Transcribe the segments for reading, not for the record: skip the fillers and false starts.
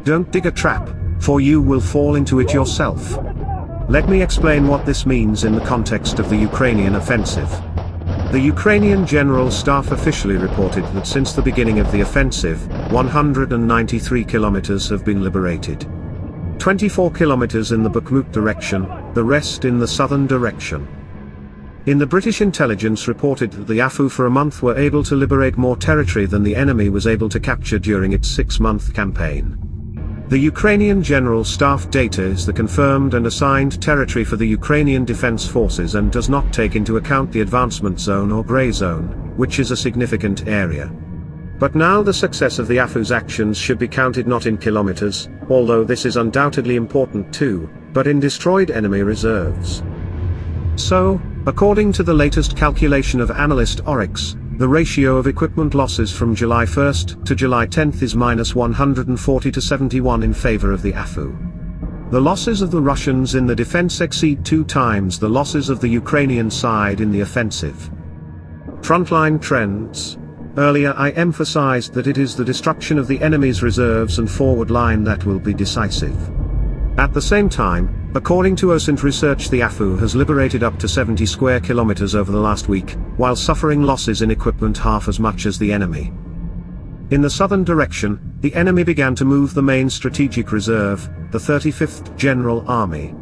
Don't dig a trap, for you will fall into it yourself. Let me explain what this means in the context of the Ukrainian offensive. The Ukrainian General Staff officially reported that since the beginning of the offensive, 193 kilometers have been liberated. 24 kilometers in the Bakhmut direction, the rest in the southern direction. In the British intelligence reported that the AFU for a month were able to liberate more territory than the enemy was able to capture during its 6-month campaign. The Ukrainian General Staff data is the confirmed and assigned territory for the Ukrainian Defense Forces and does not take into account the advancement zone or grey zone, which is a significant area. But now the success of the AFU's actions should be counted not in kilometers, although this is undoubtedly important too, but in destroyed enemy reserves. So, according to the latest calculation of analyst Oryx, the ratio of equipment losses from July 1st to July 10th is -140 to 71 in favor of the AFU. The losses of the Russians in the defense exceed 2 times the losses of the Ukrainian side in the offensive. Frontline trends. Earlier I emphasized that it is the destruction of the enemy's reserves and forward line that will be decisive. At the same time, according to OSINT research, the AFU has liberated up to 70 square kilometers over the last week, while suffering losses in equipment half as much as the enemy. In the southern direction, the enemy began to move the main strategic reserve, the 35th General Army.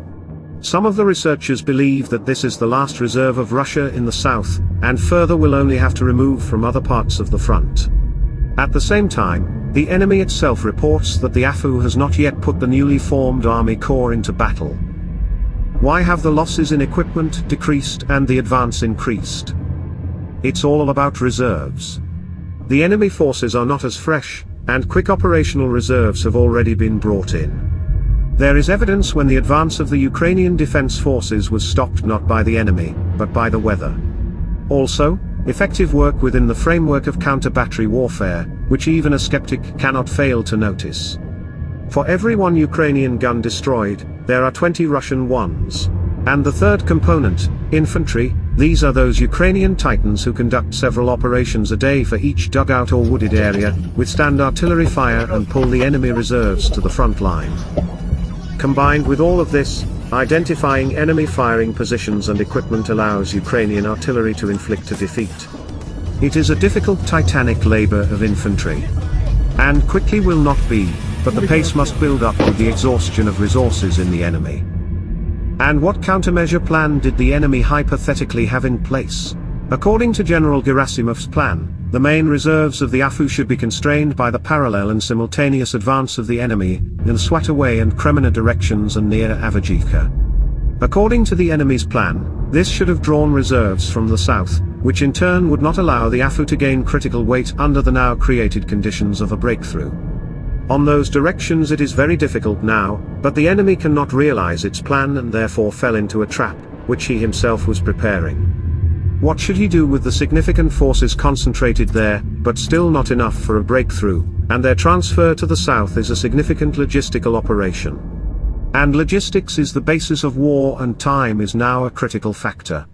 Some of the researchers believe that this is the last reserve of Russia in the south, and further will only have to remove from other parts of the front. At the same time, the enemy itself reports that the AFU has not yet put the newly formed Army Corps into battle. Why have the losses in equipment decreased and the advance increased? It's all about reserves. The enemy forces are not as fresh, and quick operational reserves have already been brought in. There is evidence when the advance of the Ukrainian Defense Forces was stopped not by the enemy, but by the weather. Also, effective work within the framework of counter-battery warfare, which even a skeptic cannot fail to notice. For every 1 Ukrainian gun destroyed, there are 20 Russian ones. And the third component, infantry, these are those Ukrainian titans who conduct several operations a day for each dugout or wooded area, withstand artillery fire and pull the enemy reserves to the front line. Combined with all of this, identifying enemy firing positions and equipment allows Ukrainian artillery to inflict a defeat. It is a difficult titanic labor of infantry. And quickly will not be, but the pace must build up with the exhaustion of resources in the enemy. And what countermeasure plan did the enemy hypothetically have in place? According to General Gerasimov's plan, the main reserves of the AFU should be constrained by the parallel and simultaneous advance of the enemy, in Swatoway and Kremina directions and near Avdiivka. According to the enemy's plan, this should have drawn reserves from the south, which in turn would not allow the AFU to gain critical weight under the now created conditions of a breakthrough. On those directions it is very difficult now, but the enemy cannot realize its plan and therefore fell into a trap, which he himself was preparing. What should he do with the significant forces concentrated there, but still not enough for a breakthrough, and their transfer to the south is a significant logistical operation. And logistics is the basis of war, and time is now a critical factor.